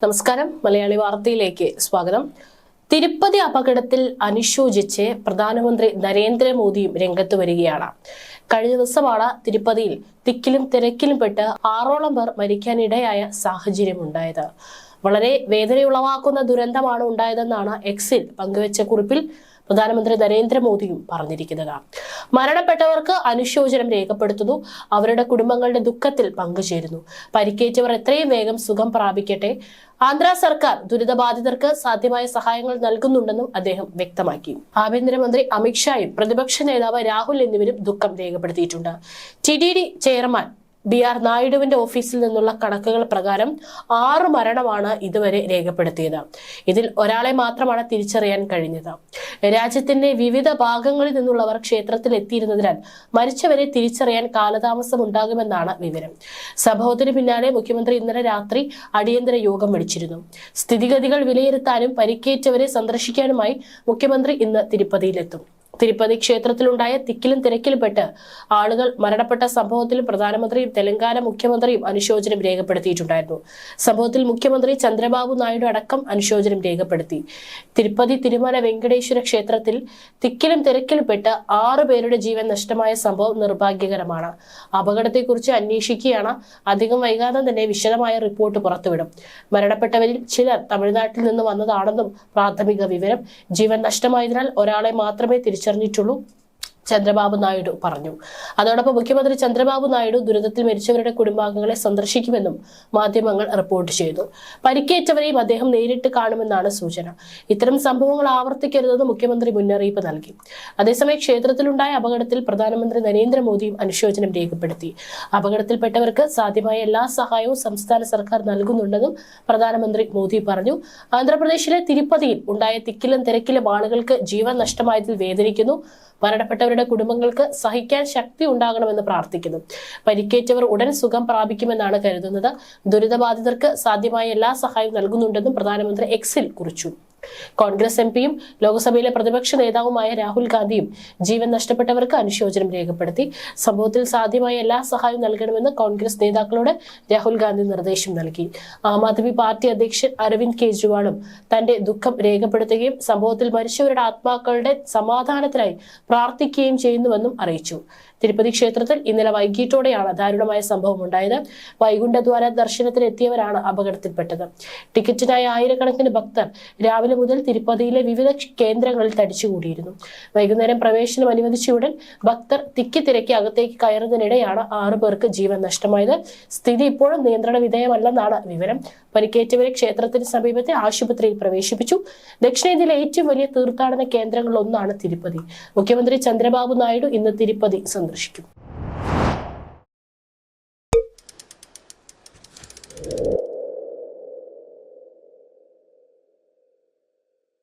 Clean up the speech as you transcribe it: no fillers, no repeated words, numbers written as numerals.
നമസ്കാരം, മലയാളി വാർത്തയിലേക്ക് സ്വാഗതം. തിരുപ്പതി അപകടത്തിൽ അനുശോചിച്ച് പ്രധാനമന്ത്രി നരേന്ദ്രമോദിയും രംഗത്ത് വരികയാണ്. കഴിഞ്ഞ ദിവസമാണ് തിരുപ്പതിയിൽ തിക്കിലും തിരക്കിലും പെട്ട് 6ഓളം പേർ മരിക്കാനിടയായ സാഹചര്യമുണ്ടായത്. വളരെ വേദനയുളവാക്കുന്ന ദുരന്തമാണ് ഉണ്ടായതെന്നാണ് എക്സിൽ പങ്കുവച്ച കുറിപ്പിൽ പ്രധാനമന്ത്രി നരേന്ദ്രമോദിയും പറഞ്ഞിരിക്കുന്നത്. മരണപ്പെട്ടവർക്ക് അനുശോചനം രേഖപ്പെടുത്തുന്നു, അവരുടെ കുടുംബങ്ങളുടെ ദുഃഖത്തിൽ പങ്കുചേരുന്നു. പരിക്കേറ്റവർ എത്രയും വേഗം സുഖം പ്രാപിക്കട്ടെ. ആന്ധ്ര സർക്കാർ ദുരിതബാധിതർക്ക് സാധ്യമായ സഹായങ്ങൾ നൽകുന്നുണ്ടെന്നും അദ്ദേഹം വ്യക്തമാക്കി. ആഭ്യന്തരമന്ത്രി അമിത്ഷായും പ്രതിപക്ഷ നേതാവ് രാഹുൽ എന്നിവരും ദുഃഖം രേഖപ്പെടുത്തിയിട്ടുണ്ട്. TTD ചെയർമാൻ BR നായിഡുവിന്റെ ഓഫീസിൽ നിന്നുള്ള കണക്കുകൾ പ്രകാരം 6 മരണമാണ് ഇതുവരെ രേഖപ്പെടുത്തിയത്. ഇതിൽ ഒരാളെ മാത്രമാണ് തിരിച്ചറിയാൻ കഴിഞ്ഞത്. രാജ്യത്തിന്റെ വിവിധ ഭാഗങ്ങളിൽ നിന്നുള്ളവർ ക്ഷേത്രത്തിൽ എത്തിയിരുന്നതിനാൽ മരിച്ചവരെ തിരിച്ചറിയാൻ കാലതാമസം ഉണ്ടാകുമെന്നാണ് വിവരം. സംഭവത്തിന് പിന്നാലെ മുഖ്യമന്ത്രി ഇന്നലെ രാത്രി അടിയന്തര യോഗം വിളിച്ചിരുന്നു. സ്ഥിതിഗതികൾ വിലയിരുത്താനും പരിക്കേറ്റവരെ സന്ദർശിക്കാനുമായി മുഖ്യമന്ത്രി ഇന്ന് തിരുപ്പതിയിലെത്തും. തിരുപ്പതി ക്ഷേത്രത്തിലുണ്ടായ തിക്കിലും തിരക്കിലും പെട്ട് ആളുകൾ മരണപ്പെട്ട സംഭവത്തിലും പ്രധാനമന്ത്രിയും തെലങ്കാന മുഖ്യമന്ത്രിയും അനുശോചനം രേഖപ്പെടുത്തിയിട്ടുണ്ടായിരുന്നു. സംഭവത്തിൽ മുഖ്യമന്ത്രി ചന്ദ്രബാബു നായിഡു അടക്കം അനുശോചനം രേഖപ്പെടുത്തി. തിരുപ്പതി തിരുമല വെങ്കടേശ്വര ക്ഷേത്രത്തിൽ തിക്കിലും തിരക്കിലും പെട്ട് 6 പേരുടെ ജീവൻ നഷ്ടമായ സംഭവം നിർഭാഗ്യകരമാണ്. അപകടത്തെക്കുറിച്ച് അന്വേഷിക്കുകയാണ്. അധികം വൈകാതെ തന്നെ വിശദമായ റിപ്പോർട്ട് പുറത്തുവിടും. മരണപ്പെട്ടവരിൽ ചിലർ തമിഴ്നാട്ടിൽ നിന്ന് വന്നതാണെന്നും പ്രാഥമിക വിവരം. ജീവൻ നഷ്ടമായതിനാൽ ഒരാളെ മാത്രമേ തിരിച്ചറിഞ്ഞിട്ടുള്ളൂ, ചന്ദ്രബാബു നായിഡു പറഞ്ഞു. അതോടൊപ്പം മുഖ്യമന്ത്രി ചന്ദ്രബാബു നായിഡു ദുരിതത്തിൽ മരിച്ചവരുടെ കുടുംബാംഗങ്ങളെ സന്ദർശിക്കുമെന്നും മാധ്യമങ്ങൾ റിപ്പോർട്ട് ചെയ്തു. പരിക്കേറ്റവരെയും അദ്ദേഹം നേരിട്ട് കാണുമെന്നാണ് സൂചന. ഇത്തരം സംഭവങ്ങൾ ആവർത്തിക്കരുതെന്ന് മുഖ്യമന്ത്രി മുന്നറിയിപ്പ് നൽകി. അതേസമയം ക്ഷേത്രത്തിലുണ്ടായ അപകടത്തിൽ പ്രധാനമന്ത്രി നരേന്ദ്രമോദിയും അനുശോചനം രേഖപ്പെടുത്തി. അപകടത്തിൽപ്പെട്ടവർക്ക് സാധ്യമായ എല്ലാ സഹായവും സംസ്ഥാന സർക്കാർ നൽകുന്നുണ്ടെന്നും പ്രധാനമന്ത്രി മോദി പറഞ്ഞു. ആന്ധ്രാപ്രദേശിലെ തിരുപ്പതിയിൽ ഉണ്ടായ തിക്കിലും തിരക്കിലും ആളുകൾക്ക് ജീവൻ നഷ്ടമായതിൽ വേദനിക്കുന്നു. മരണപ്പെട്ടവരുടെ കുടുംബങ്ങൾക്ക് സഹിക്കാൻ ശക്തി ഉണ്ടാകണമെന്ന് പ്രാർത്ഥിക്കുന്നു. പരിക്കേറ്റവർ ഉടൻ സുഖം പ്രാപിക്കുമെന്നാണ് കരുതുന്നത്. ദുരിതബാധിതർക്ക് സാധ്യമായ എല്ലാ സഹായവും നൽകുന്നുണ്ടെന്നും പ്രധാനമന്ത്രി എക്സിൽ കുറിച്ചു. കോൺഗ്രസ് MPയും ലോക്സഭയിലെ പ്രതിപക്ഷ നേതാവുമായ രാഹുൽ ഗാന്ധിയും ജീവൻ നഷ്ടപ്പെട്ടവർക്ക് അനുശോചനം രേഖപ്പെടുത്തി. സംഭവത്തിൽ സാധ്യമായ എല്ലാ സഹായവും നൽകണമെന്ന് കോൺഗ്രസ് നേതാക്കളോട് രാഹുൽ ഗാന്ധി നിർദ്ദേശം നൽകി. ആം ആദ്മി പാർട്ടി അധ്യക്ഷൻ അരവിന്ദ് കെജ്രിവാളും തന്റെ ദുഃഖം രേഖപ്പെടുത്തുകയും സംഭവത്തിൽ മരിച്ചവരുടെ ആത്മാക്കളുടെ സമാധാനത്തിനായി പ്രാർത്ഥിക്കുകയും ചെയ്യുന്നുവെന്നും അറിയിച്ചു. തിരുപ്പതി ക്ഷേത്രത്തിൽ ഇന്നലെ വൈകിട്ടോടെയാണ് ദാരുണമായ സംഭവം ഉണ്ടായത്. വൈകുണ്ഠദ്വാര ദർശനത്തിന് എത്തിയവരാണ് അപകടത്തിൽപ്പെട്ടത്. ടിക്കറ്റിനായി ആയിരക്കണക്കിന് ഭക്തർ രാവിലെ മുതൽ തിരുപ്പതിയിലെ വിവിധ കേന്ദ്രങ്ങളിൽ തടിച്ചുകൂടിയിരുന്നു. വൈകുന്നേരം പ്രവേശനം അനുവദിച്ചയുടൻ ഭക്തർ തിക്കി അകത്തേക്ക് കയറുന്നതിനിടെയാണ് 6 പേർക്ക് ജീവൻ നഷ്ടമായത്. സ്ഥിതി ഇപ്പോഴും നിയന്ത്രണ വിധേയമല്ലെന്നാണ് വിവരം. പരിക്കേറ്റവരെ ക്ഷേത്രത്തിന് സമീപത്തെ ആശുപത്രിയിൽ പ്രവേശിപ്പിച്ചു. ദക്ഷിണേന്ത്യയിലെ ഏറ്റവും വലിയ തീർത്ഥാടന കേന്ദ്രങ്ങളിലൊന്നാണ് തിരുപ്പതി. മുഖ്യമന്ത്രി ചന്ദ്രബാബു നായിഡു ഇന്ന് തിരുപ്പതി സന്ദർശിക്കും.